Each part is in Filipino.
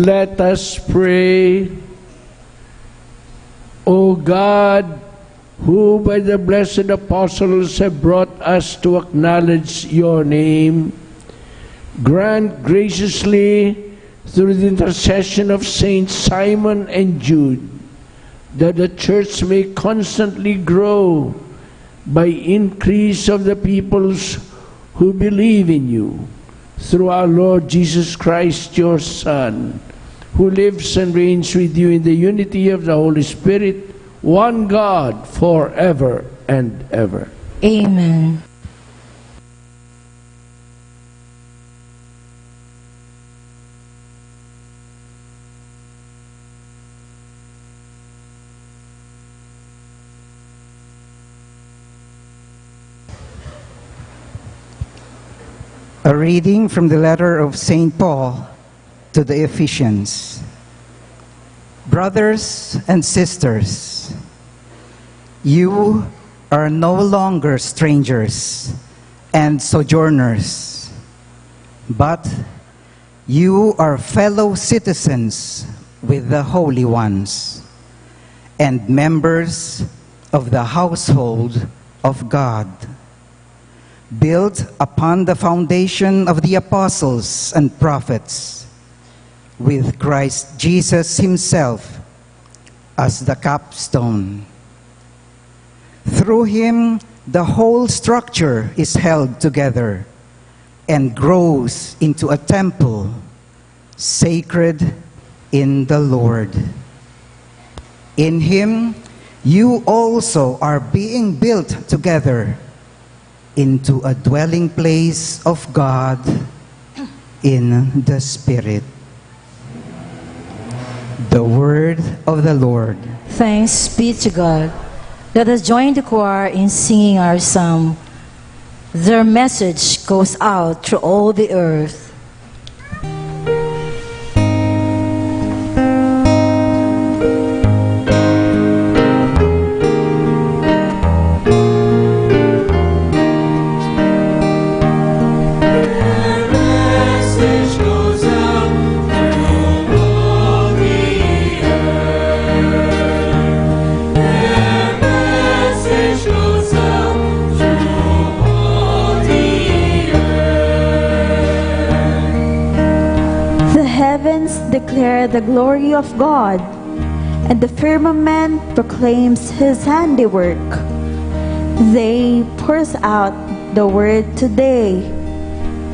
Let us pray. O God, who by the blessed apostles have brought us to acknowledge your name, grant graciously through the intercession of Saints Simon and Jude that the Church may constantly grow by increase of the peoples who believe in you, through our Lord Jesus Christ, your Son, who lives and reigns with you in the unity of the Holy Spirit, one God, forever and ever. Amen. A reading from the letter of St. Paul to the Ephesians. Brothers and sisters, you are no longer strangers and sojourners, but you are fellow citizens with the holy ones and members of the household of God, built upon the foundation of the apostles and prophets, with Christ Jesus himself as the capstone. Through him, the whole structure is held together and grows into a temple sacred in the Lord. In him, you also are being built together into a dwelling place of God in the Spirit. The word of the Lord. Thanks be to God. Let us join the choir in singing our psalm. Their message goes out through all the earth. Declare the glory of God, and the firmament proclaims his handiwork. They pours out the word today,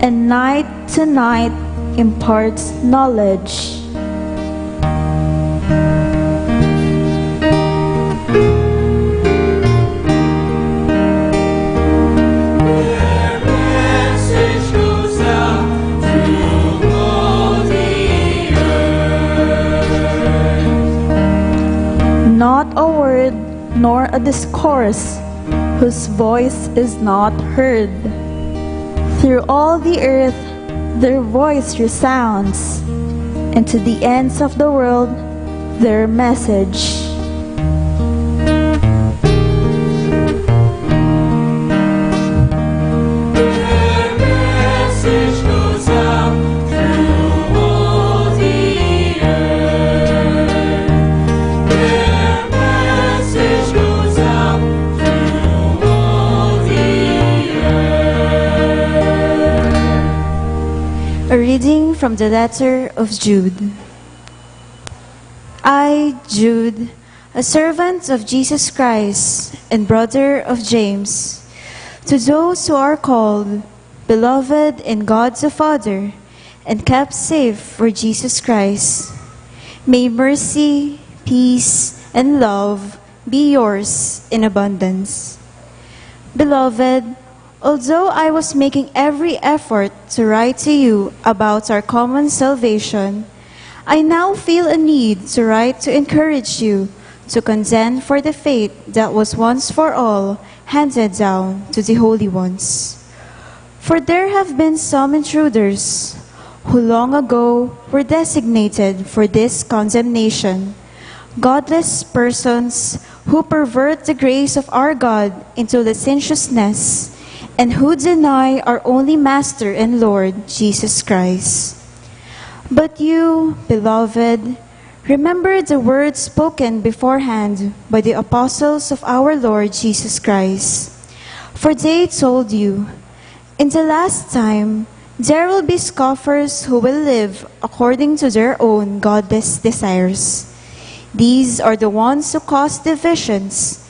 and night to night imparts knowledge. Not a word nor a discourse whose voice is not heard. Through all the earth their voice resounds, and to the ends of the world their message. A reading from the letter of Jude. I, Jude, a servant of Jesus Christ and brother of James, to those who are called, beloved in God the Father, and kept safe for Jesus Christ, may mercy, peace, and love be yours in abundance. Beloved, although I was making every effort to write to you about our common salvation, I now feel a need to write to encourage you to contend for the faith that was once for all handed down to the holy ones. For there have been some intruders who long ago were designated for this condemnation, godless persons who pervert the grace of our God into licentiousness, and who deny our only Master and Lord, Jesus Christ. But you, beloved, remember the words spoken beforehand by the apostles of our Lord Jesus Christ. For they told you, in the last time, there will be scoffers who will live according to their own godless desires. These are the ones who cause divisions.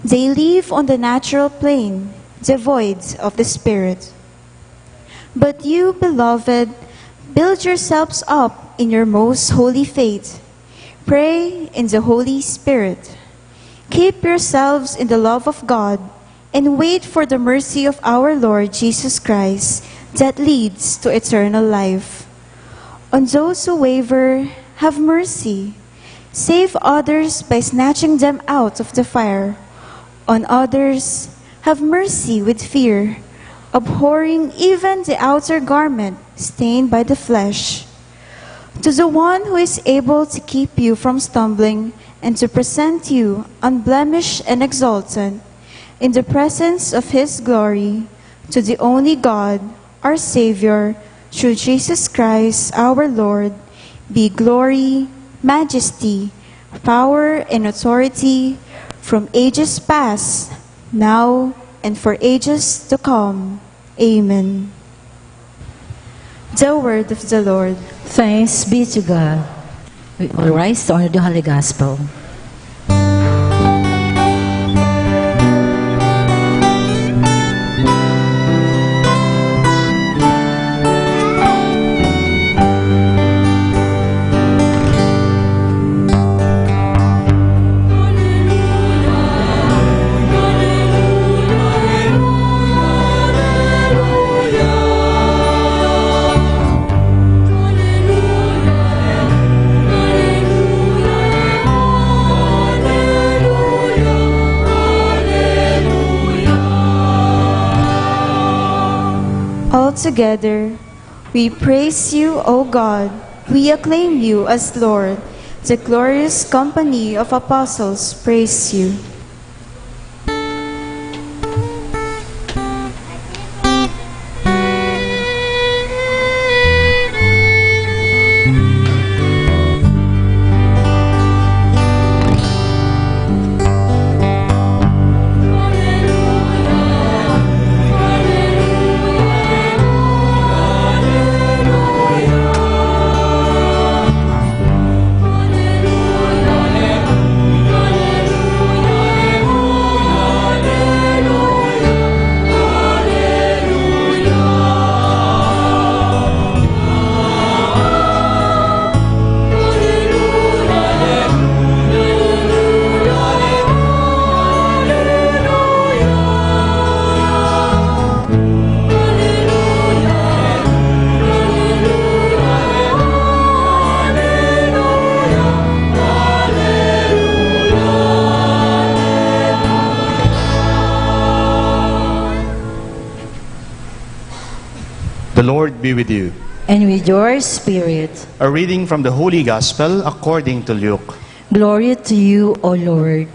They live on the natural plane, devoid of the Spirit. But you, beloved, build yourselves up in your most holy faith. Pray in the Holy Spirit. Keep yourselves in the love of God and wait for the mercy of our Lord Jesus Christ that leads to eternal life. On those who waver, have mercy. Save others by snatching them out of the fire. On others, have mercy with fear, abhorring even the outer garment stained by the flesh. To the one who is able to keep you from stumbling and to present you unblemished and exultant in the presence of His glory, to the only God, our Savior, through Jesus Christ our Lord, be glory, majesty, power, and authority from ages past, now, and for ages to come. Amen. The word of the Lord. Thanks be to God. We all rise to honor the Holy Gospel. Together, we praise you, O God. We acclaim you as Lord. The glorious company of apostles praise you. The Lord be with you. And with your spirit. A reading from the Holy Gospel according to Luke. Glory to you, O Lord.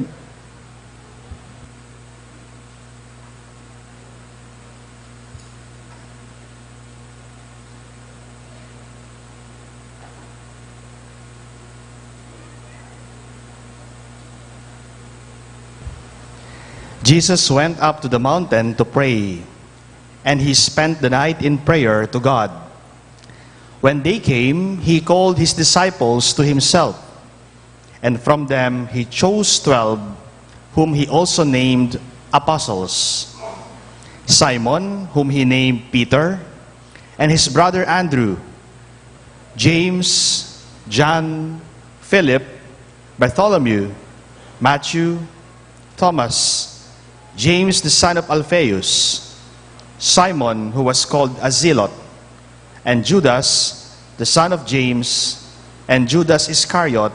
Jesus went up to the mountain to pray, and he spent the night in prayer to God. When day came, he called his disciples to himself, and from them he chose 12, whom he also named apostles. Simon, whom he named Peter, and his brother Andrew, James, John, Philip, Bartholomew, Matthew, Thomas, James the son of Alphaeus, Simon, who was called a Zealot, and Judas, the son of James, and Judas Iscariot,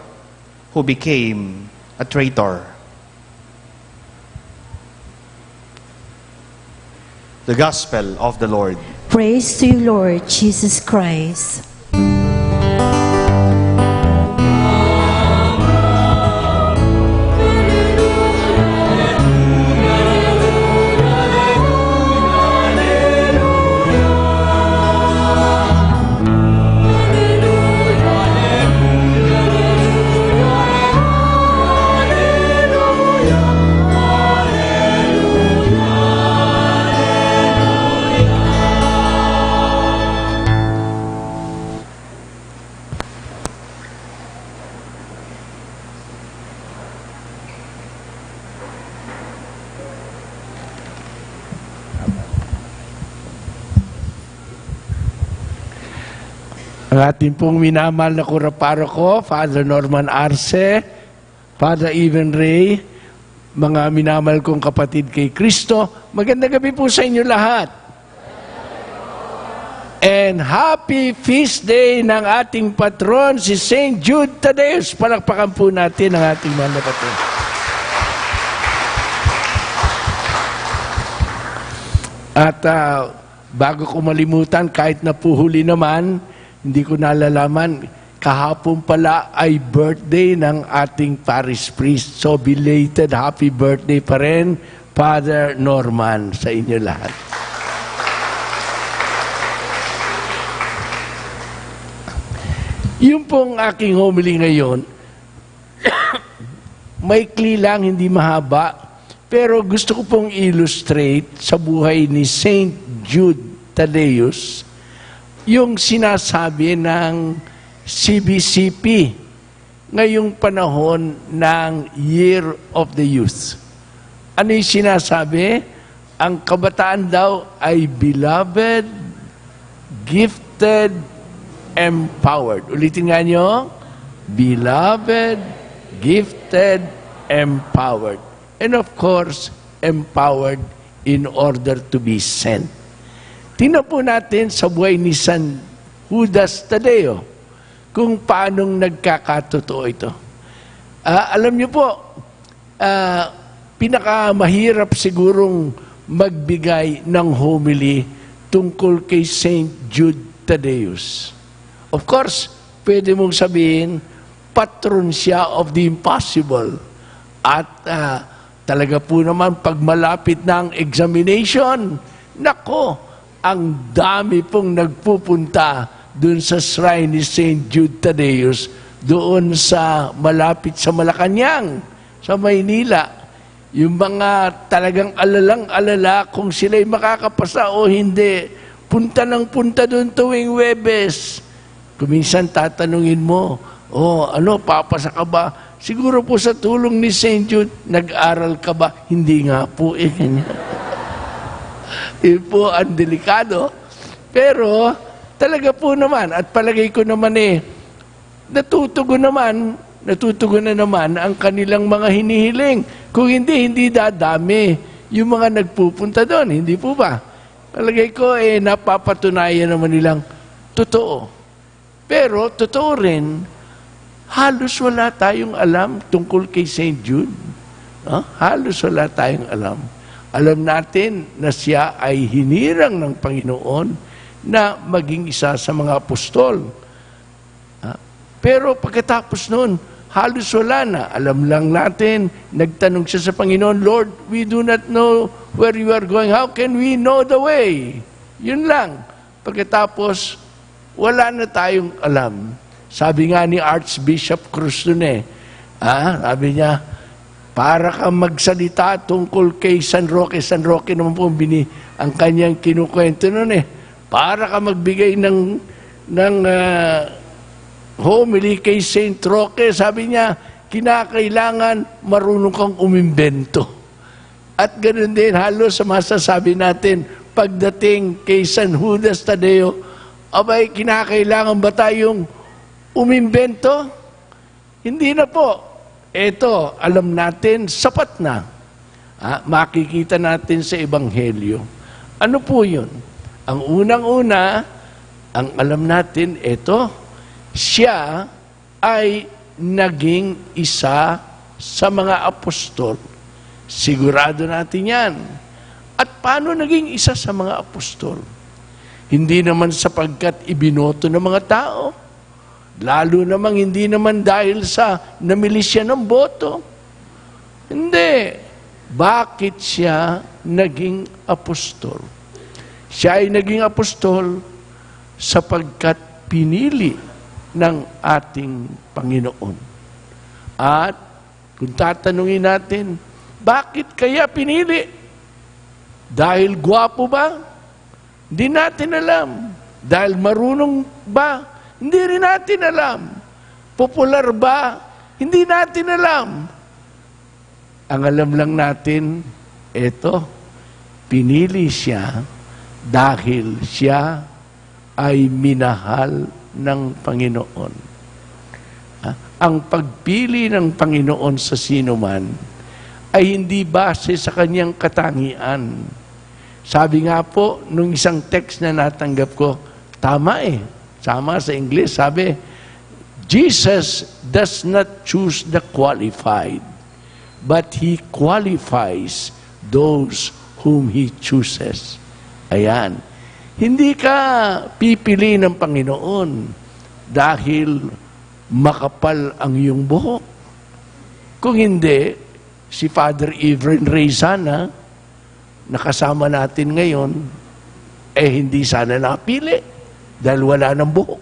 who became a traitor. The Gospel of the Lord. Praise to you, Lord Jesus Christ. Ang ating pong minamahal na kuraparoko, Father Norman Arce, Father Even Ray, mga minamahal kong kapatid kay Kristo, magandang gabi po sa inyo lahat. And happy feast day ng ating patron, si St. Jude Thaddeus. Palakpakan po natin ang ating mahal na patron. At bago ko malimutan, kahit napuhuli naman, hindi ko nalalaman, kahapon pala ay birthday ng ating parish priest. So belated happy birthday pa rin, Father Norman, sa inyo lahat. Yung pong aking homily ngayon, maikli lang, hindi mahaba, pero gusto ko pong illustrate sa buhay ni St. Jude Thaddeus yung sinasabi ng CBCP ngayong panahon ng Year of the Youth. Ano yung sinasabi? Ang kabataan daw ay beloved, gifted, empowered. Ulitin nga nyo. Beloved, gifted, empowered. And of course, empowered in order to be sent. Tingnan po natin sa buhay ni San Judas Tadeo kung paanong nagkakatotoo ito. Alam niyo po, pinakamahirap sigurong magbigay ng homily tungkol kay St. Jude Thaddeus. Of course, pwede mong sabihin, patron siya of the impossible. At talaga po naman, pag malapit na ang examination, nako, ang dami pong nagpupunta doon sa shrine ni St. Jude Thaddeus, doon sa malapit sa Malacanang, sa Maynila. Yung mga talagang alalang-alala kung sila'y makakapasa o hindi, punta ng punta doon tuwing Huwebes. Kuminsan tatanungin mo, papasa ka ba? Siguro po sa tulong ni St. Jude, nag-aral ka ba? Hindi nga po ganyan. Yun po ang delikado. Pero talaga po naman, at palagay ko naman natutugon na naman ang kanilang mga hinihiling. Kung hindi dadami yung mga nagpupunta doon. Hindi po ba? Palagay ko, napapatunayan naman nilang totoo. Pero, totoo rin, halos wala tayong alam tungkol kay St. Jude. Halos wala tayong alam. Alam natin na siya ay hinirang ng Panginoon na maging isa sa mga apostol. Pero pagkatapos noon, halos wala na. Alam lang natin, nagtanong siya sa Panginoon, Lord, we do not know where you are going. How can we know the way? Yun lang. Pagkatapos, wala na tayong alam. Sabi nga ni Archbishop Cruz dun sabi niya, para ka magsalita tungkol kay San Roque. San Roque naman po ang kanyang kinukwento nun Para ka magbigay ng homily kay Saint Roque, sabi niya, kinakailangan marunong kang umimbento. At ganoon din halos sa masasabi natin, pagdating kay San Judas Tadeo, abay, kinakailangan ba tayong umimbento? Hindi na po. Ito, alam natin, sapat na. Makikita natin sa Ebanghelyo. Ano po yun? Ang unang-una, ang alam natin, siya ay naging isa sa mga apostol. Sigurado natin yan. At paano naging isa sa mga apostol? Hindi naman sapagkat ibinoto ng mga tao. Lalo namang hindi naman dahil sa namili siya ng boto. Hindi. Bakit siya naging apostol? Siya ay naging apostol sapagkat pinili ng ating Panginoon. At kung tatanungin natin, bakit kaya pinili? Dahil gwapo ba? Hindi natin alam. Dahil marunong ba? Hindi rin natin alam. Popular ba? Hindi natin alam. Ang alam lang natin, pinili siya dahil siya ay minahal ng Panginoon. Ang pagpili ng Panginoon sa sino man ay hindi base sa kanyang katangian. Sabi nga po, nung isang text na natanggap ko, tama eh. Sama sa English, sabi, Jesus does not choose the qualified, but He qualifies those whom He chooses. Ayan. Hindi ka pipili ng Panginoon dahil makapal ang iyong buhok. Kung hindi, si Father Evelyn Ray sana, nakasama natin ngayon, hindi sana napili dahil wala ng buhok.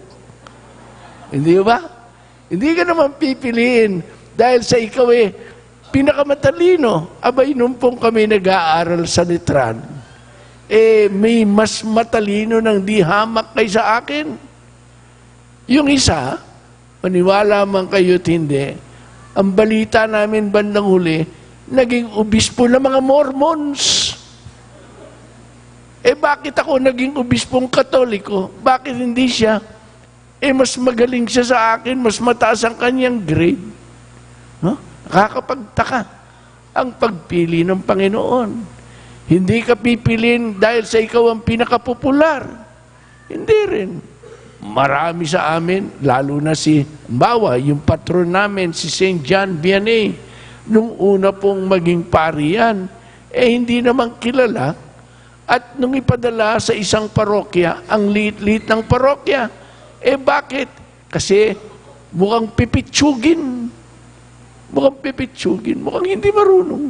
Hindi ba? Hindi ka naman pipiliin dahil sa ikaw pinakamatalino. Abay, nung pong kami nag-aaral sa Letran, may mas matalino ng di hamak kaysa akin. Yung isa, maniwala man kayo't hindi, ang balita namin bandang huli, naging obispo ng mga Mormons. Bakit ako naging obispong Katoliko? Bakit hindi siya? Mas magaling siya sa akin, mas mataas ang kanyang grade. No? Nakakapagtaka ang pagpili ng Panginoon. Hindi ka pipilin dahil sa ikaw ang pinakapopular. Hindi rin. Marami sa amin, lalo na yung patron namin, si St. John Vianney, nung una pong maging pari yan, hindi naman kilala. At nung ipadala sa isang parokya, ang liit-liit ng parokya, bakit? Kasi mukhang pipitsugin. Mukhang hindi marunong.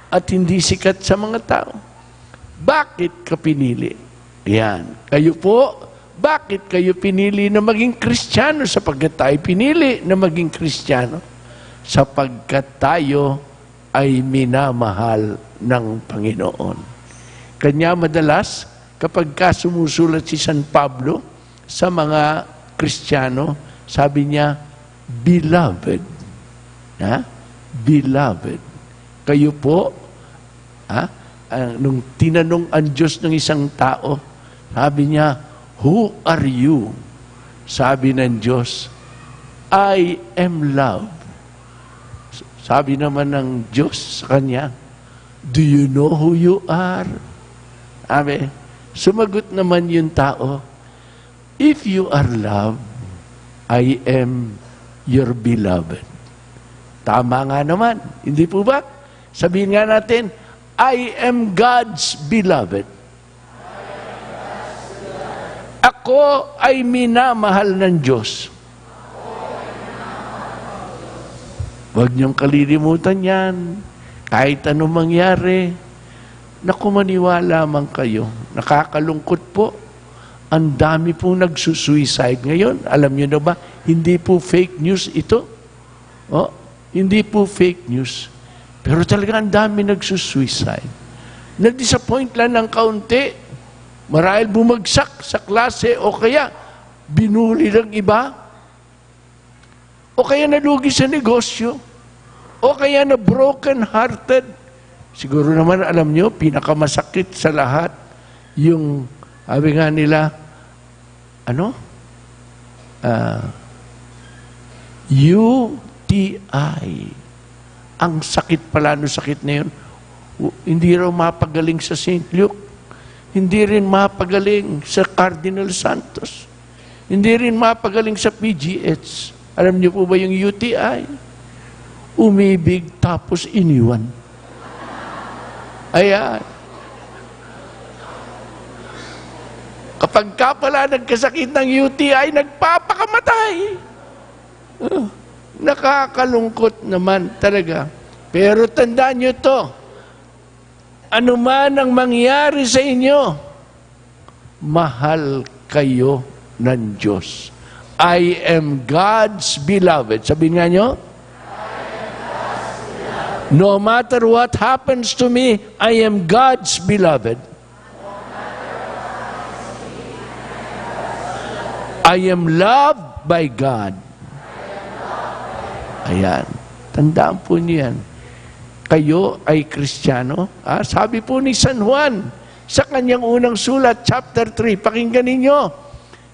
At hindi sikat sa mga tao. Bakit ka pinili? Yan. Kayo po, bakit kayo pinili na maging Kristiyano? Sapagkat tayo pinili na maging Kristiyano. Sapagkat tayo ay minamahal ng Panginoon. Kanya madalas, kapag sumusulat si San Pablo sa mga Kristiyano, sabi niya, beloved. Beloved. Kayo po, nung tinanong ang Diyos ng isang tao, sabi niya, who are you? Sabi ng Diyos, I am love. Sabi naman ng Diyos sa kanya, do you know who you are? Sumagot naman yung tao, if you are love, I am your beloved. Tama nga naman. Hindi po ba? Sabihin nga natin, I am God's beloved. Ako ay minamahal ng Diyos. Huwag niyong kalilimutan yan. Kahit anong mangyari, naku, maniwala man kayo. Nakakalungkot po. Ang dami pong nagsusuicide ngayon. Alam niyo na ba, hindi po fake news ito. Hindi po fake news. Pero talaga ang dami nagsusuicide. Nag-disappoint lang ng kaunti. Marahil bumagsak sa klase o kaya binuli ng iba. O kaya nalugi sa negosyo. O kaya na broken-hearted. Siguro naman alam nyo, pinakamasakit sa lahat, yung, sabi nga nila, UTI. Ang sakit pala, no sakit na yun. Hindi raw mapagaling sa St. Luke. Hindi rin mapagaling sa Cardinal Santos. Hindi rin mapagaling sa PGH. Alam niyo po ba yung UTI? Umibig tapos iniwan. Ayan. Kapag ka pala nagkasakit ng UTI, nagpapakamatay. Nakakalungkot naman talaga. Pero tandaan nyo to, ano man ang mangyari sa inyo, mahal kayo ng Diyos. I am God's beloved. Sabihin nga nyo, no matter what happens to me, I am God's beloved. I am loved by God. Ayan. Tandaan po niyo yan. Kayo ay Kristiyano. Sabi po ni San Juan sa kanyang unang sulat, chapter 3, pakinggan ninyo.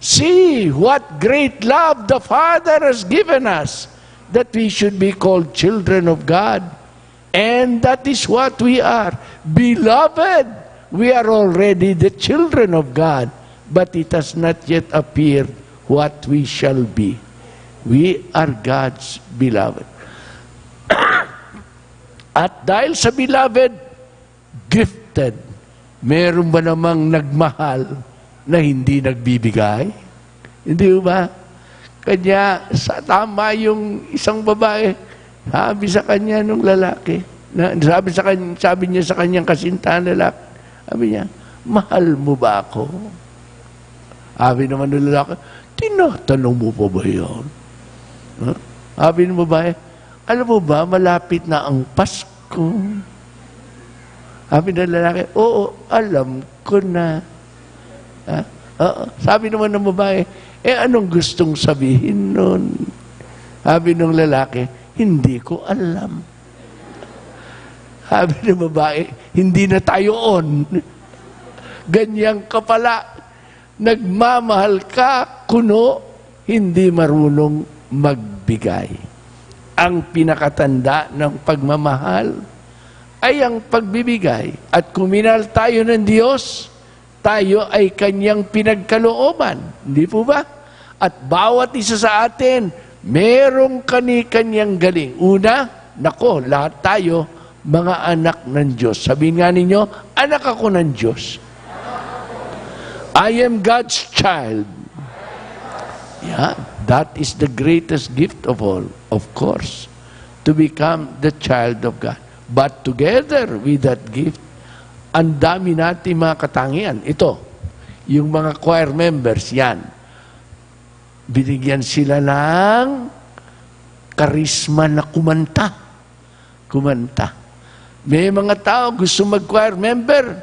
See what great love the Father has given us, that we should be called children of God. And that is what we are. Beloved, we are already the children of God, but it has not yet appeared what we shall be. We are God's beloved. At dahil sa beloved, gifted, meron ba namang nagmahal na hindi nagbibigay? Hindi ba? Kanya, tama yung isang babae, sabi sa kanya nung lalaki, sabi niya sa kanyang kasintahan lalaki, sabi niya, mahal mo ba ako? Sabi naman ng lalaki, tinatanong mo pa ba yun? Huh? Sabi ng babae, alam mo ba, malapit na ang Pasko. Sabi ng lalaki, oo, alam ko na. Sabi naman ng babae, anong gustong sabihin nun? Sabi ng lalaki, hindi ko alam. Sabi ng babae, hindi na tayo on. Ganyan ka pala. Nagmamahal ka, kuno, hindi marunong magbigay. Ang pinakatanda ng pagmamahal ay ang pagbibigay. At kung minahal tayo ng Diyos, tayo ay Kanyang pinagkalooban. Hindi po ba? At bawat isa sa atin, merong kani-kanyang galing. Una, nako, lahat tayo, mga anak ng Diyos. Sabihin nga ninyo, anak ako ng Diyos. I am God's child. Yeah, that is the greatest gift of all, of course, to become the child of God. But together with that gift, ang dami natin mga katangian. Ito, yung mga choir members, yan. Binigyan sila ng karisma na kumanta. Kumanta. May mga tao gusto mag-choir member.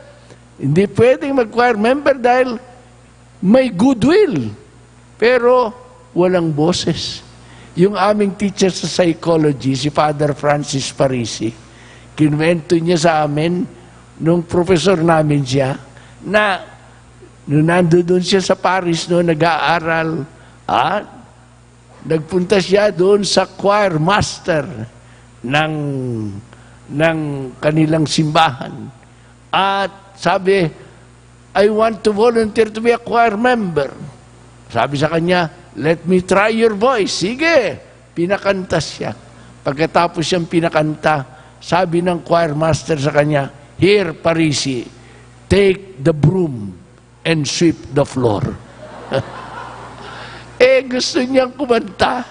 Hindi pwedeng mag-choir member dahil may goodwill. Pero walang boses. Yung aming teacher sa psychology, si Father Francis Parisi, kinuwento niya sa amin, nung professor namin siya, na nung nandoon siya sa Parish, no, nag-aaral, nagpunta siya doon sa choir master ng kanilang simbahan. At sabi, I want to volunteer to be a choir member. Sabi sa kanya, let me try your voice. Sige, pinakanta siya. Pagkatapos siyang pinakanta, sabi ng choir master sa kanya, here, Parisi, take the broom and sweep the floor. Gusto niyang kumanta.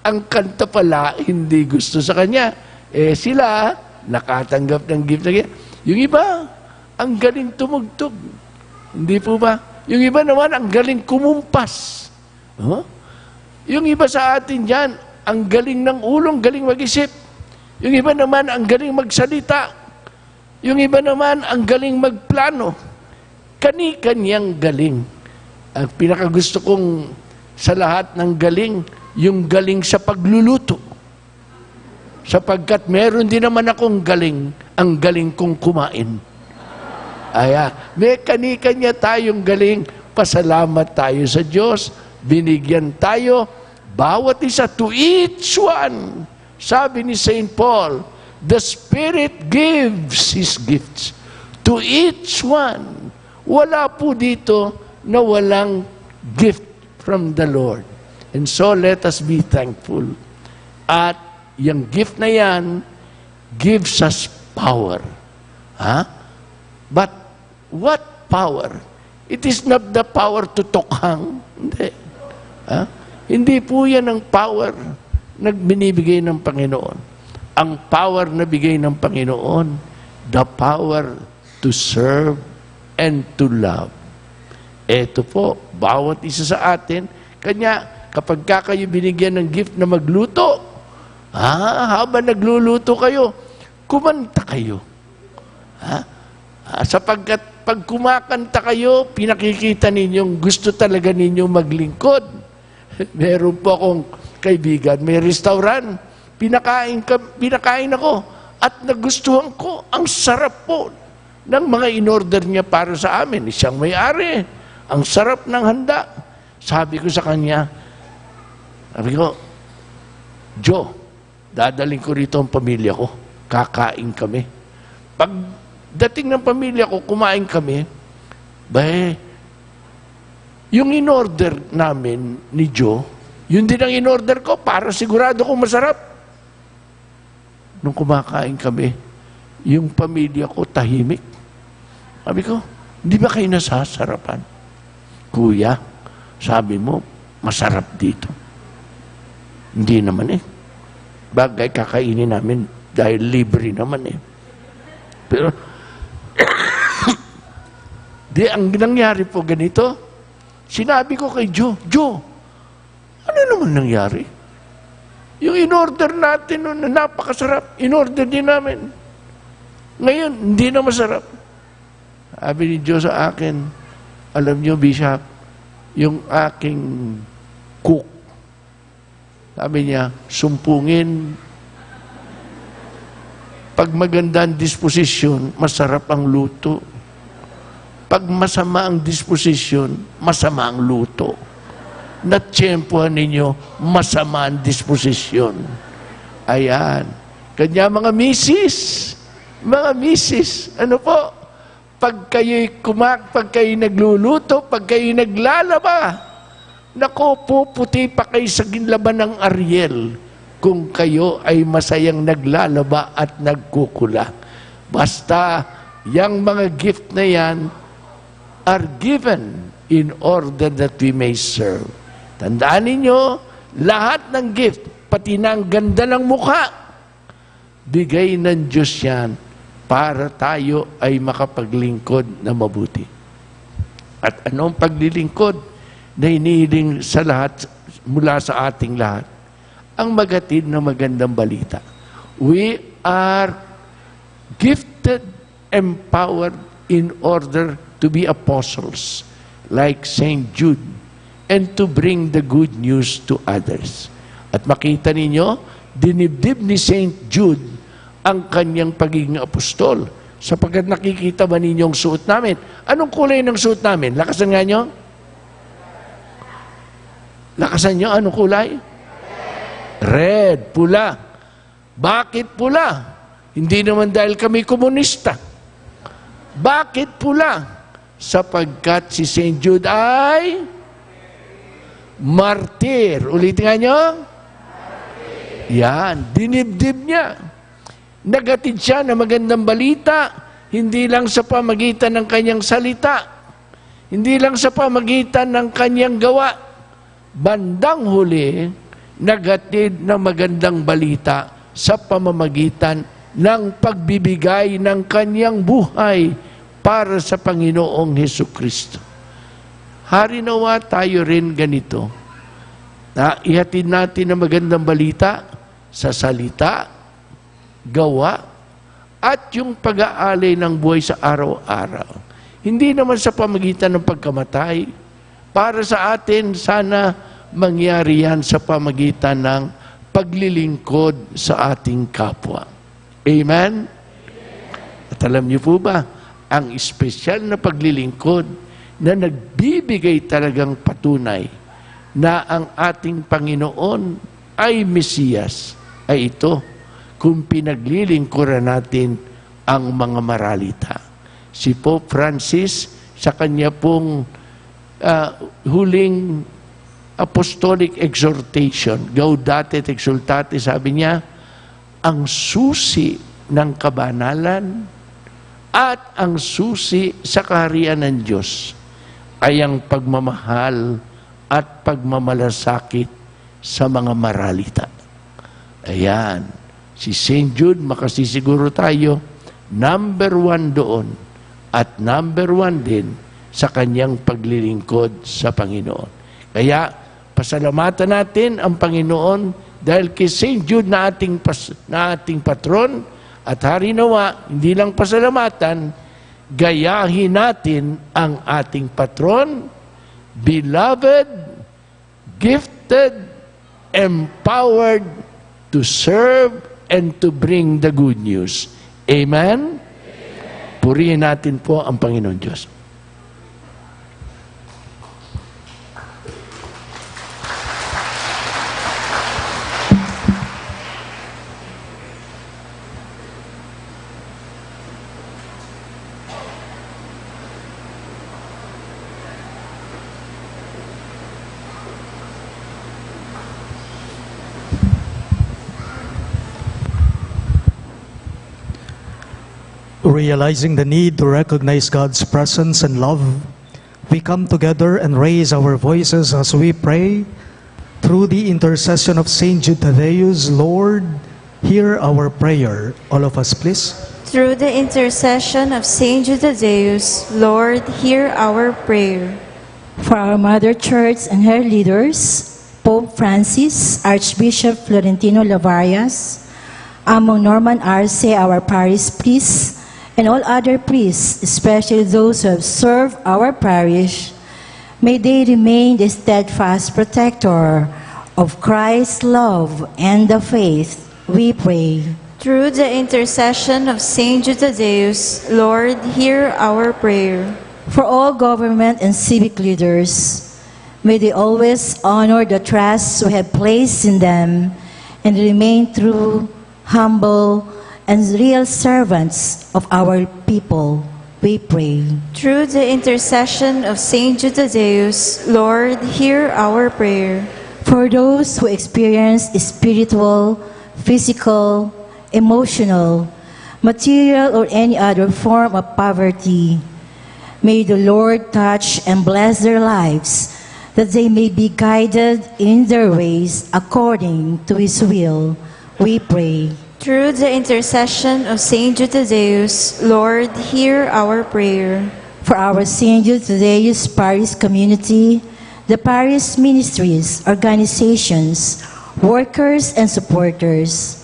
Ang kanta pala, hindi gusto sa kanya. Sila, nakatanggap ng gift na ganyan. Yung iba, ang galing tumugtog. Hindi po ba? Yung iba naman, ang galing kumumpas. Yung iba sa atin dyan, ang galing ng ulong, galing mag-isip. Yung iba naman, ang galing magsalita. Yung iba naman, ang galing magplano. Kani-kanyang galing. Ang pinakagusto kong sa lahat ng galing, yung galing sa pagluluto. Sapagkat meron din naman akong galing, ang galing kong kumain. May kani-kanya tayong galing, pasalamat tayo sa Diyos, binigyan tayo, bawat isa, to each one. Sabi ni St. Paul, the Spirit gives His gifts to each one. Wala po dito na walang gift from the Lord. And so let us be thankful. At yung gift na yan gives us power. But what power? It is not the power to tokhang. Hindi. Hindi po yan ang power na binibigay ng Panginoon. Ang power na bigay ng Panginoon, the power to serve and to love. Ito po, bawat isa sa atin, kanya, kapag kayo binigyan ng gift na magluto, habang nagluluto kayo, kumanta kayo. Sapagkat pag kumakanta kayo, pinakikita ninyong gusto talaga ninyong maglingkod. Meron po akong kaibigan, may restaurant, pinakain ako, at nagustuhan ko, ang sarap po ng mga in-order niya para sa amin. Siyang may-ari, ang sarap ng handa. Sabi ko sa kanya, Joe, dadaling ko rito ang pamilya ko. Kakain kami. Pag dating ng pamilya ko, kumain kami, yung in-order namin ni Joe, yun din ang in-order ko para sigurado kong masarap. Nung kumakain kami, yung pamilya ko tahimik. Sabi ko, hindi ba kayo nasasarapan? Kuya, sabi mo, masarap dito. Hindi naman eh. Bagay kakainin namin dahil libre naman eh. Pero, ang nangyari po ganito, sinabi ko kay Joe, ano naman nangyari? Yung in-order natin noon na napakasarap, in-order din namin. Ngayon, hindi na masarap. Sabi ni Joe sa akin, alam niyo, Bishop, yung aking cook, sabi niya, sumpungin. Pag maganda ang disposisyon, masarap ang luto. Pag masama ang disposisyon, masama ang luto. Natsyempohan ninyo, masama ang disposisyon. Ayan. Kanya mga misis, ano po, pag kayo'y pag kayo'y nagluluto, pag kayo'y naglalaba, naku, puputi pa kayo sa ginlaban ng Ariel kung kayo ay masayang naglalaba at nagkukula. Basta, yung mga gift na yan are given in order that we may serve. Tandaan ninyo, lahat ng gift, pati na ang ganda ng mukha, bigay ng Diyos yan para tayo ay makapaglingkod na mabuti. At anong paglilingkod na hinihiling sa lahat, mula sa ating lahat? Ang magatid na magandang balita. We are gifted, empowered in order to be apostles like Saint Jude and to bring the good news to others. At makita ninyo, dinibdib ni Saint Jude ang kanyang pagiging apostol. Sapagkat nakikita ba ninyo ang suot namin? Anong kulay ng suot namin? Lakasan nga nyo? Lakasan nyo, anong kulay? Red, pula. Bakit pula? Hindi naman dahil kami komunista. Bakit pula? Sapagkat si St. Jude ay martir. Ulitin nga nyo? Yan, dinibdib niya. Nagatid siya na magandang balita, hindi lang sa pamagitan ng kanyang salita, hindi lang sa pamagitan ng kanyang gawa. Bandang huli, nagatid ng magandang balita sa pamamagitan ng pagbibigay ng kanyang buhay para sa Panginoong Hesukristo. Hari nawa tayo rin ganito, na ihatid natin ang magandang balita sa salita, gawa, at yung pag-aalay ng buhay sa araw-araw. Hindi naman sa pamagitan ng pagkamatay. Para sa atin, sana mangyari yan sa pamagitan ng paglilingkod sa ating kapwa. Amen? At alam niyo po ba, ang espesyal na paglilingkod na nagbibigay talagang patunay na ang ating Panginoon ay Mesiyas, ay ito, kung pinaglilingkuran natin ang mga maralita. Si Pope Francis, sa kanya pong huling apostolic exhortation, Gaudete et Exsultate, sabi niya, ang susi ng kabanalan at ang susi sa kaharian ng Diyos ay ang pagmamahal at pagmamalasakit sa mga maralita. Ayan. Si St. Jude, makasisiguro tayo, number 1 doon at number 1 din sa kanyang paglilingkod sa Panginoon. Kaya, pasalamatan natin ang Panginoon dahil kay St. Jude na ating patron at hari nawa, hindi lang pasalamatan, gayahin natin ang ating patron, beloved, gifted, empowered to serve and to bring the good news. Amen? Purihin natin po ang Panginoon Diyos. Realizing the need to recognize God's presence and love, we come together and raise our voices as we pray. Through the intercession of Saint Jude Thaddeus, Lord, hear our prayer. All of us, please. Through the intercession of Saint Jude Thaddeus, Lord, hear our prayer. For our Mother Church and her leaders, Pope Francis, Archbishop Florentino Lavarias, Among Norman Arce, our parish priest, and all other priests, especially those who have served our parish, may they remain the steadfast protector of Christ's love and the faith, we pray. Through the intercession of Saint Jude Thaddeus, Lord, hear our prayer. For all government and civic leaders, may they always honor the trust we have placed in them and remain true, humble, and real servants of our people, we pray. Through the intercession of Saint Jude Thaddeus, Lord, hear our prayer. For those who experience spiritual, physical, emotional, material, or any other form of poverty, may the Lord touch and bless their lives, that they may be guided in their ways according to His will, we pray. Through the intercession of Saint Jude Thaddeus, Lord, hear our prayer. For our Saint Jude Thaddeus Parish community, the parish ministries, organizations, workers, and supporters,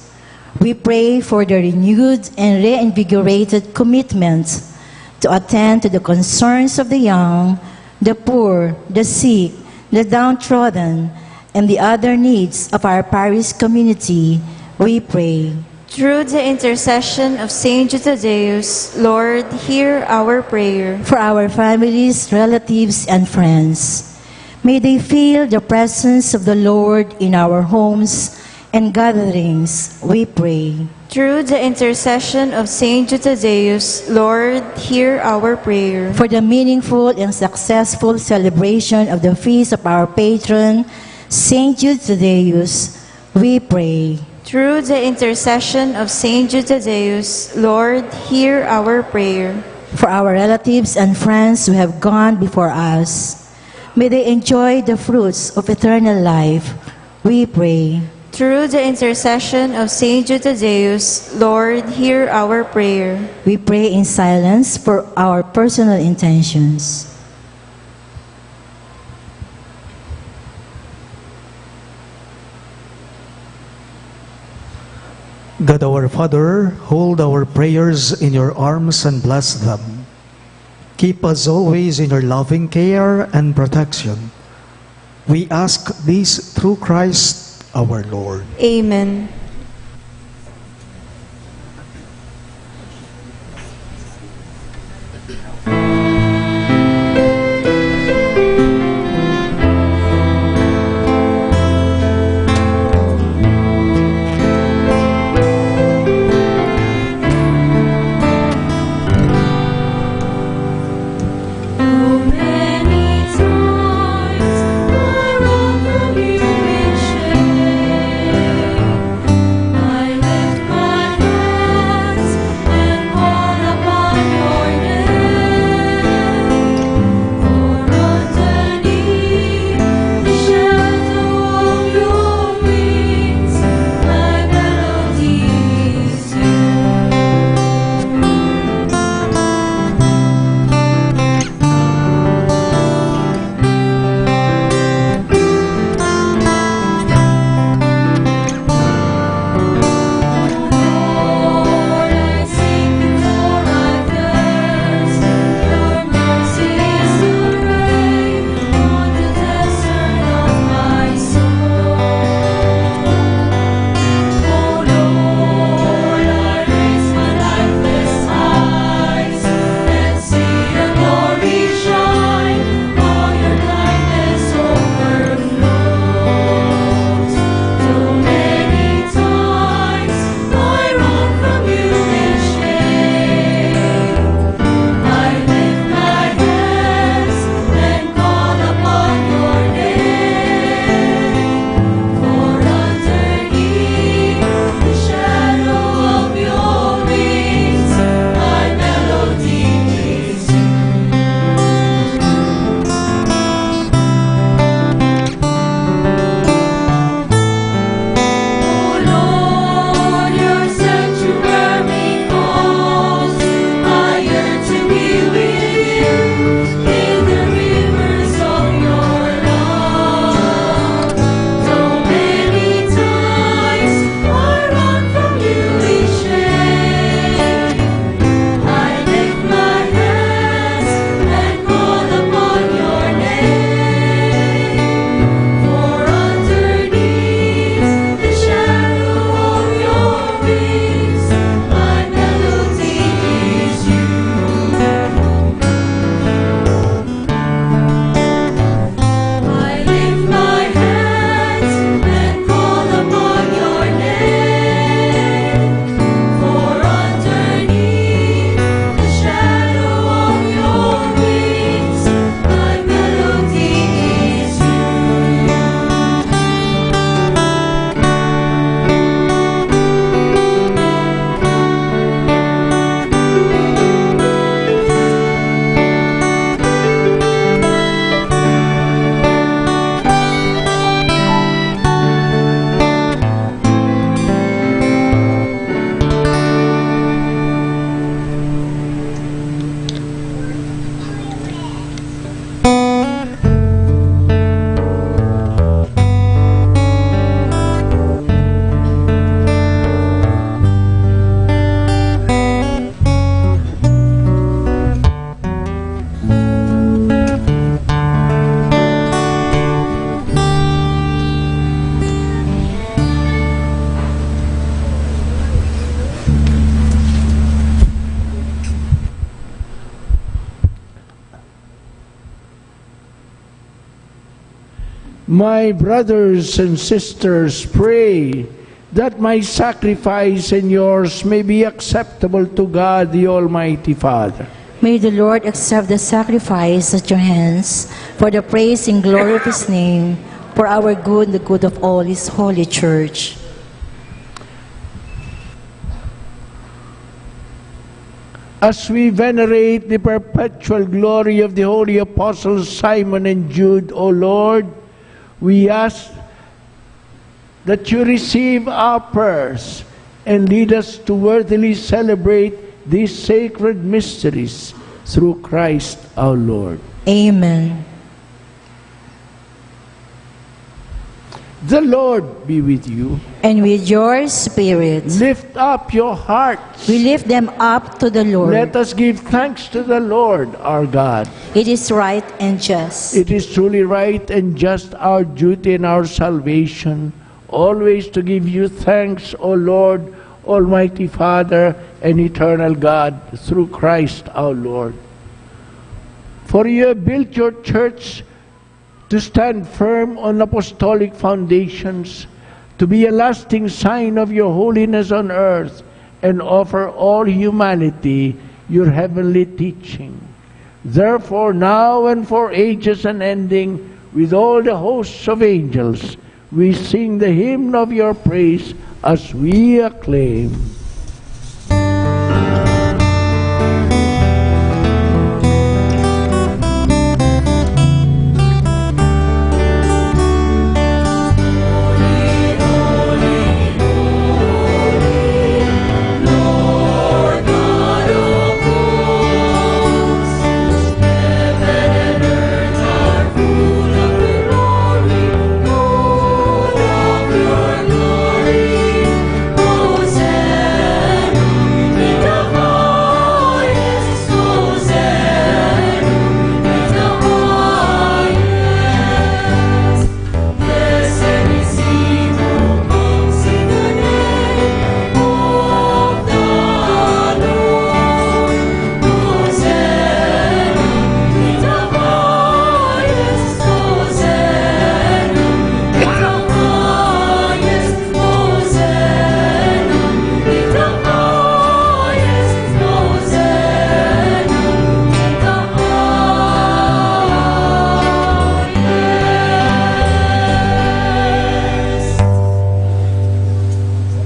we pray for the renewed and reinvigorated commitment to attend to the concerns of the young, the poor, the sick, the downtrodden, and the other needs of our parish community, we pray. Through the intercession of Saint Jude Thaddeus, Lord, hear our prayer. For our families, relatives, and friends, may they feel the presence of the Lord in our homes and gatherings, we pray. Through the intercession of Saint Jude Thaddeus, Lord, hear our prayer. For the meaningful and successful celebration of the feast of our patron, Saint Jude Thaddeus, we pray. Through the intercession of Saint Jude Thaddeus, Lord, hear our prayer. For our relatives and friends who have gone before us, may they enjoy the fruits of eternal life, we pray. Through the intercession of Saint Jude Thaddeus, Lord, hear our prayer. We pray in silence for our personal intentions. God our Father, hold our prayers in your arms and bless them. Keep us always in your loving care and protection. We ask this through Christ our Lord. Amen. Upon your name. My brothers and sisters, pray that my sacrifice and yours may be acceptable to God, the Almighty Father. May the Lord accept the sacrifice at your hands for the praise and glory of his name, for our good and the good of all his holy church. As we venerate the perpetual glory of the holy apostles Simon and Jude, O Lord, we ask that you receive our prayers and lead us to worthily celebrate these sacred mysteries through Christ our Lord. Amen. The Lord be with you. And with your spirit, Lift up your hearts. we lift them up to the Lord. Let us give thanks to the Lord our God. It is right and just. It is truly right and just, our duty and our salvation, always to give you thanks, O Lord, Almighty Father and eternal God, through Christ our Lord. For you have built your church to stand firm on apostolic foundations, to be a lasting sign of your holiness on earth, and offer all humanity your heavenly teaching. Therefore, now and for ages unending, with all the hosts of angels, we sing the hymn of your praise as we acclaim.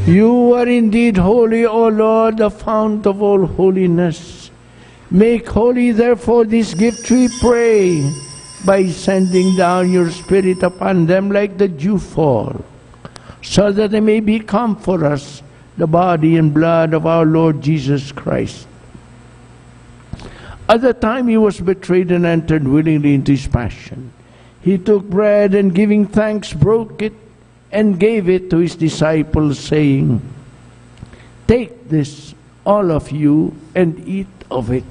You are indeed holy, O Lord, the fount of all holiness. Make holy, therefore, this gift, we pray, by sending down your Spirit upon them like the dew fall, so that they may become for us the body and blood of our Lord Jesus Christ. At the time he was betrayed and entered willingly into his passion, he took bread and, giving thanks, broke it and gave it to his disciples, saying, "Take this, all of you, and eat of it.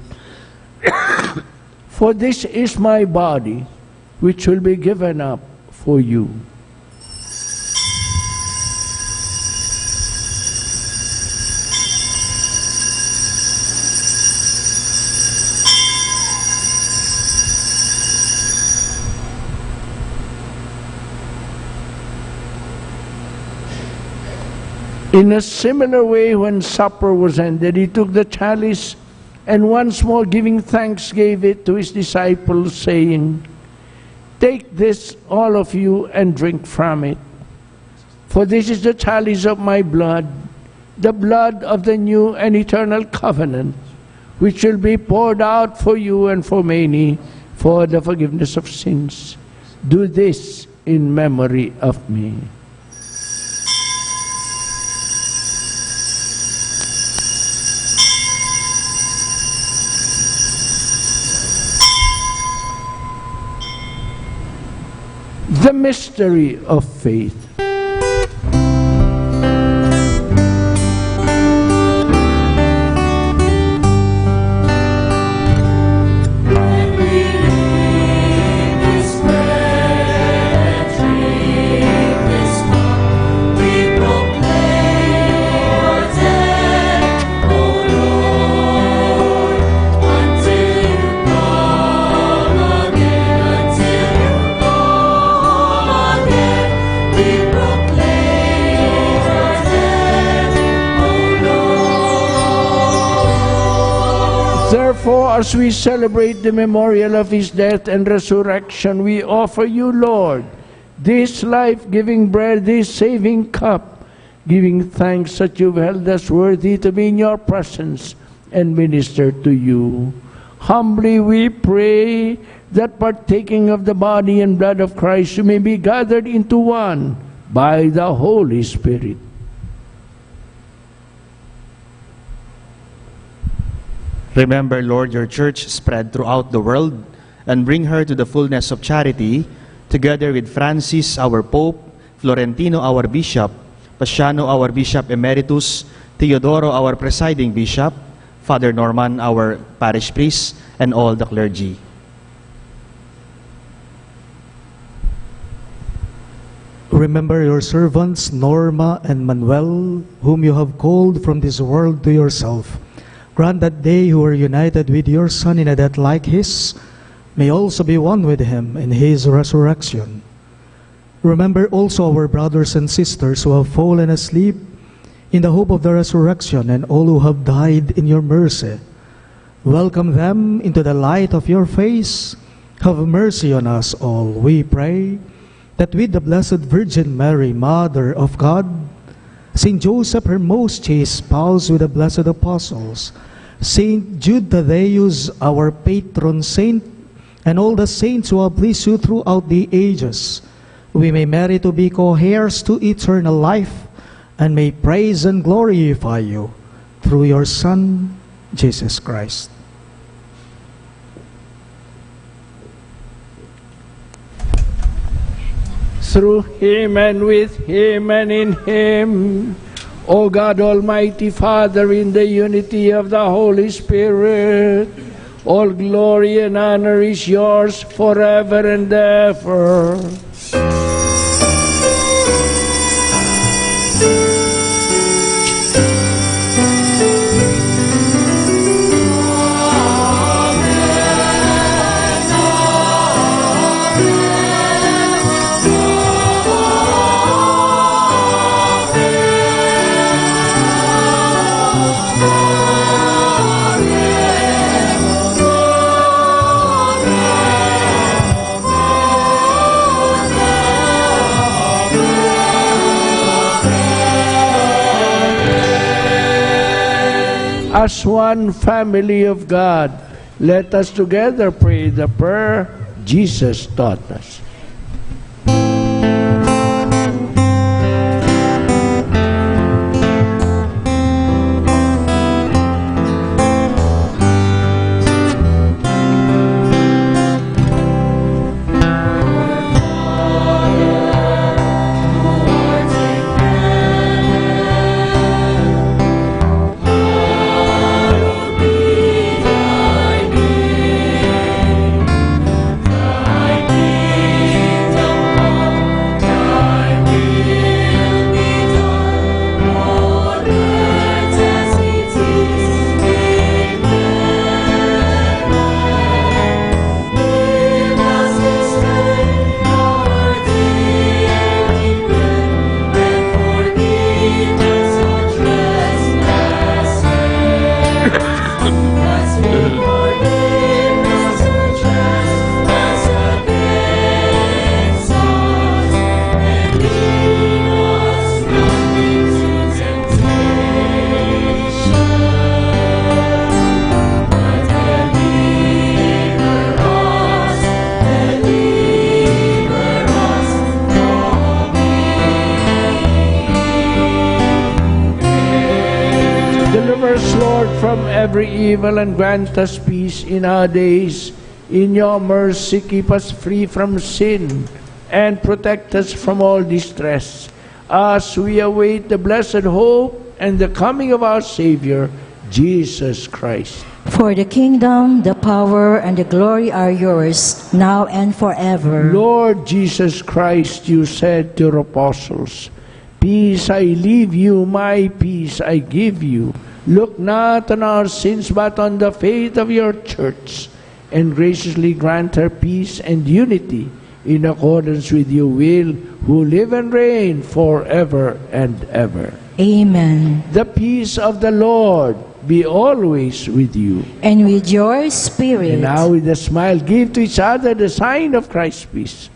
For this is my body, which will be given up for you." In a similar way, when supper was ended, he took the chalice and once more giving thanks gave it to his disciples, saying, "Take this, all of you, and drink from it. For this is the chalice of my blood, the blood of the new and eternal covenant, which will be poured out for you and for many for the forgiveness of sins. Do this in memory of me." The mystery of faith. Until you come again, until you come Therefore, as we celebrate the memorial of his death and resurrection, we offer you, Lord, this life-giving bread, this saving cup, giving thanks that you've held us worthy to be in your presence and minister to you. Humbly we pray that partaking of the body and blood of Christ, you may be gathered into one by the Holy Spirit. Remember, Lord, your church spread throughout the world and bring her to the fullness of charity, together with Francis, our Pope, Florentino, our Bishop, Paciano, our Bishop Emeritus, Teodoro, our Presiding Bishop, Father Norman, our Parish Priest, and all the clergy. Remember your servants, Norma and Manuel, whom you have called from this world to yourself. Grant that they who are united with your Son in a death like his may also be one with him in his resurrection. Remember also our brothers and sisters who have fallen asleep in the hope of the resurrection, and all who have died in your mercy. Welcome them into the light of your face. Have mercy on us all, we pray, that with the Blessed Virgin Mary, Mother of God, Saint Joseph, her most chaste spouse, with the blessed apostles, Saint Jude Thaddeus, our patron saint, and all the saints who have pleased you throughout the ages, we may merit to be co-heirs to eternal life, and may praise and glorify you through your Son, Jesus Christ. Through him and with him and in him, O God, Almighty Father, in the unity of the Holy Spirit, all glory and honor is yours forever and ever. As one family of God, let us together pray the prayer Jesus taught us. From every evil and grant us peace in our days. In your mercy keep us free from sin and protect us from all distress, as we await the blessed hope and the coming of our Savior, Jesus Christ. For the kingdom, the power, and the glory are yours, now and forever. Lord Jesus Christ, you said to your apostles, "Peace I leave you, my peace I give you. Look not on our sins, but on the faith of your church, and graciously grant her peace and unity in accordance with your will, who live and reign forever and ever." Amen. The peace of the Lord be always with you. and with your spirit. And now with a smile, give to each other the sign of Christ's peace.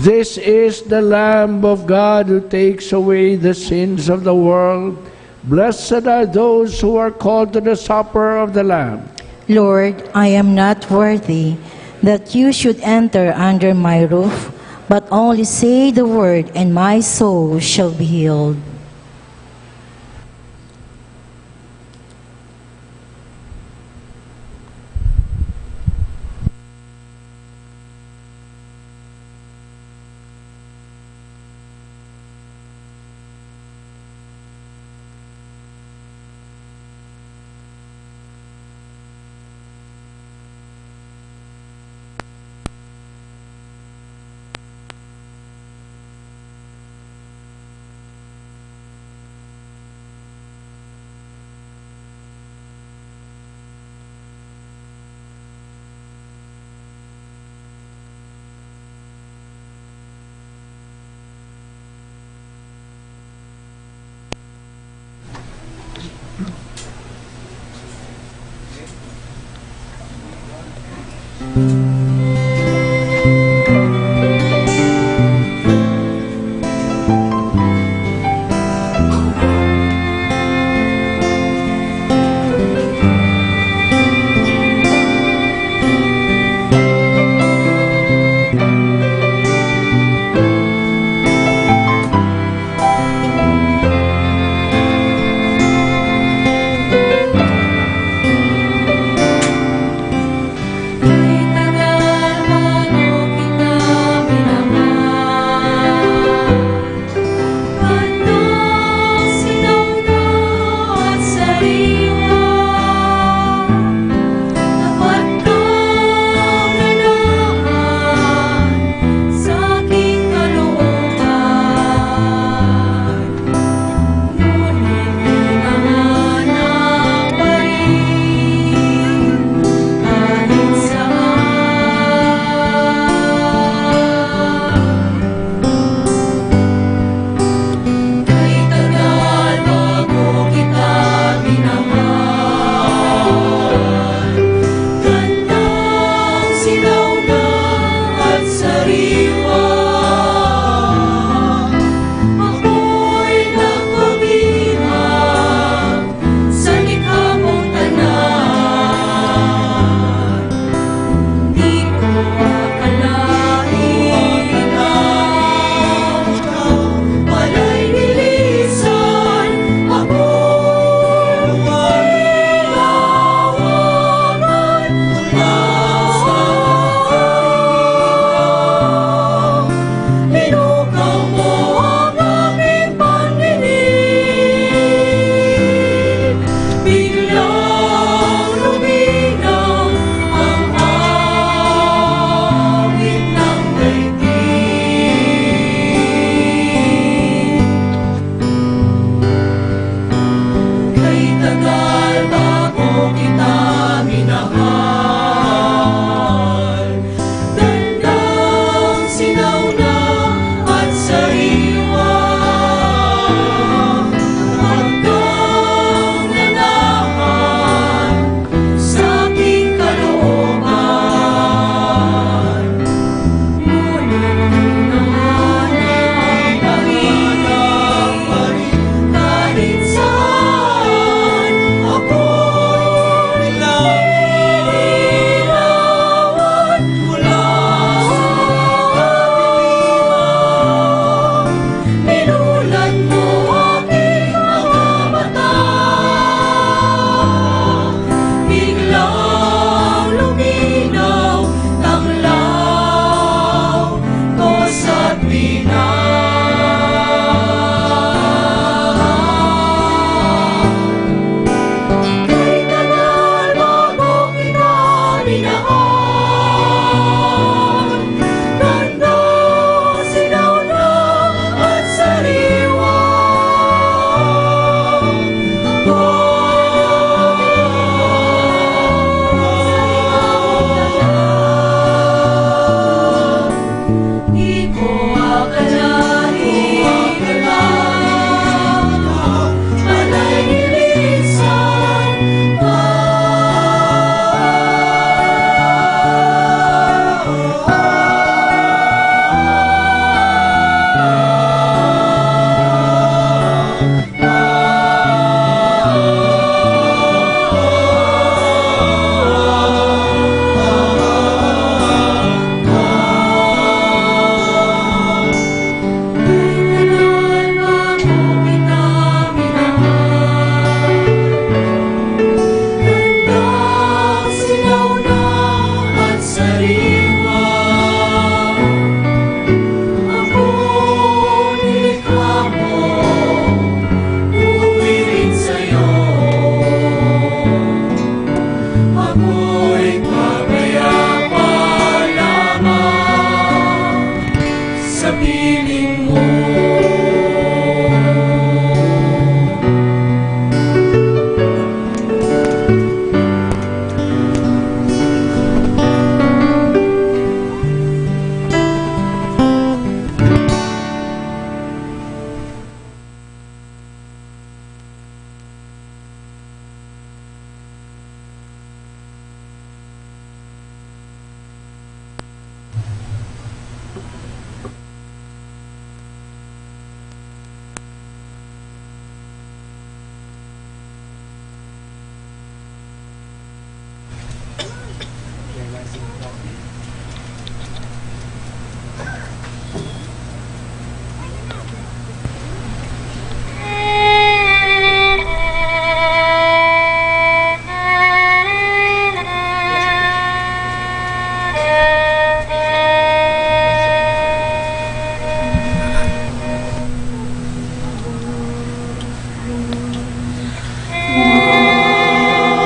This is the Lamb of God who takes away the sins of the world. Blessed are those who are called to the supper of the Lamb. Lord, I am not worthy that you should enter under my roof, but only say the word, and my soul shall be healed. Great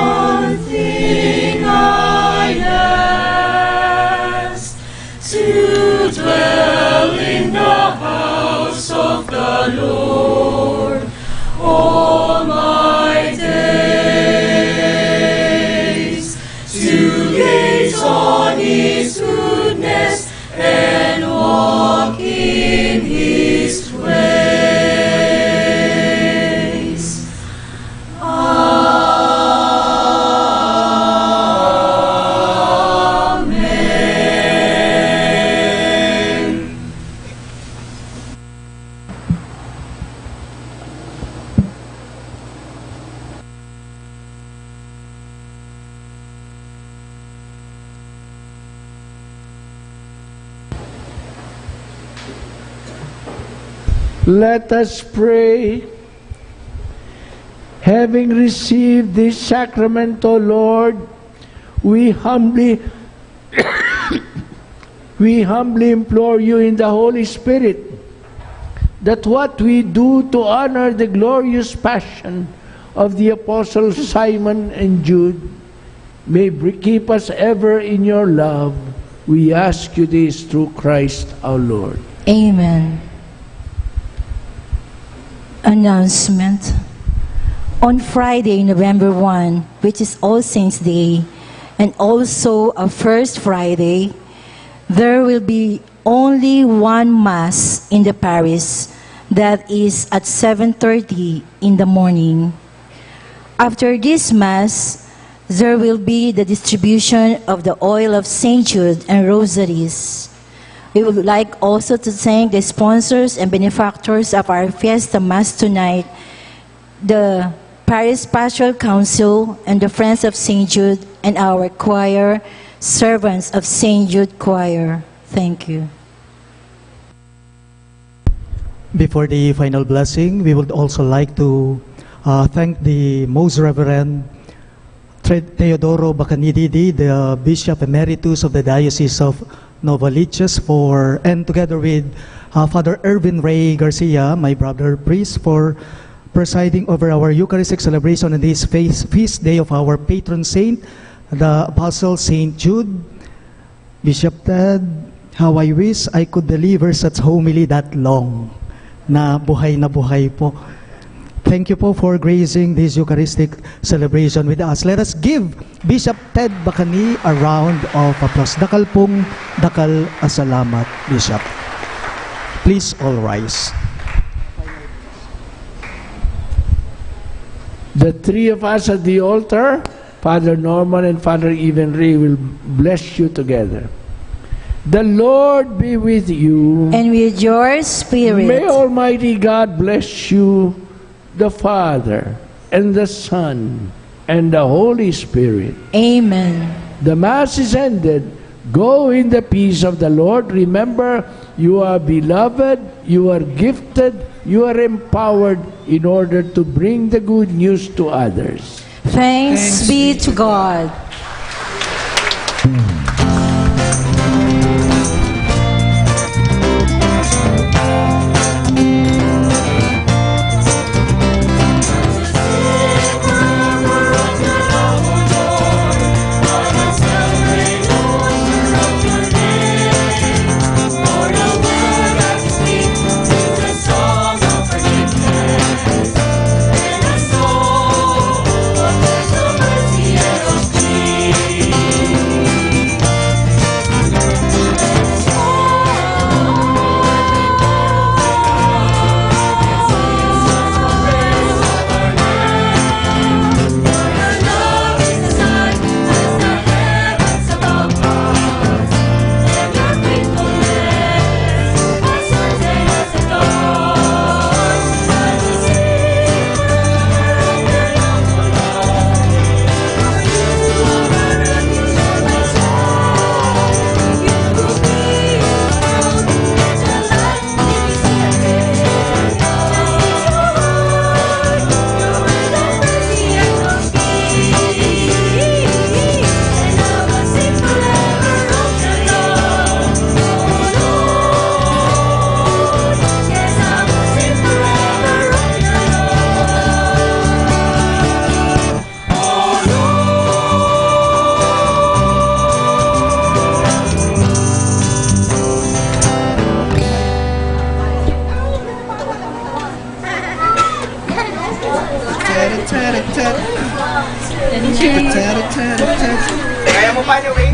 One thing I ask, to dwell in the house of the Lord all my days, to gaze on His goodness and walk in His ways. Amen. Let us pray. Having received this sacrament, O Lord, we humbly implore you in the Holy Spirit that what we do to honor the glorious passion of the Apostles Simon and Jude may keep us ever in your love. We ask you this through Christ our Lord. Amen. Announcement. On Friday, November 1, which is All Saints' Day, and also a First Friday, there will be only one Mass in the parish, that is at 7:30 in the morning. After this Mass, there will be the distribution of the oil of St. Jude and rosaries. We would like also to thank the sponsors and benefactors of our Fiesta Mass tonight, the Parish Pastoral Council and the Friends of St. Jude, and our choir, servants of St. Jude Choir. Thank you. Before the final blessing, we would also like to thank the Most Reverend Teodoro Bacanididi, the Bishop Emeritus of the Diocese of Novaliches, and together with Father Erwin Ray Garcia, my brother priest, for presiding over our Eucharistic celebration on this feast day of our patron saint, the Apostle St. Jude. Bishop Ted, how I wish I could deliver such homily that long. Na buhay po. Thank you po for gracing this Eucharistic celebration with us. Let us give Bishop Ted Bacani a round of applause. Dakal pong dakal salamat, Bishop. Please all rise. The three of us at the altar, Father Norman and Father Even Ray, will bless you together. The Lord be with you. And with your spirit. May Almighty God bless you, the Father, and the Son, and the Holy Spirit. Amen. The Mass is ended. Go in the peace of the Lord. Remember, you are beloved, you are gifted, you are empowered in order to bring the good news to others. Thanks be to God. Jesus. Kaya mo pa anyway?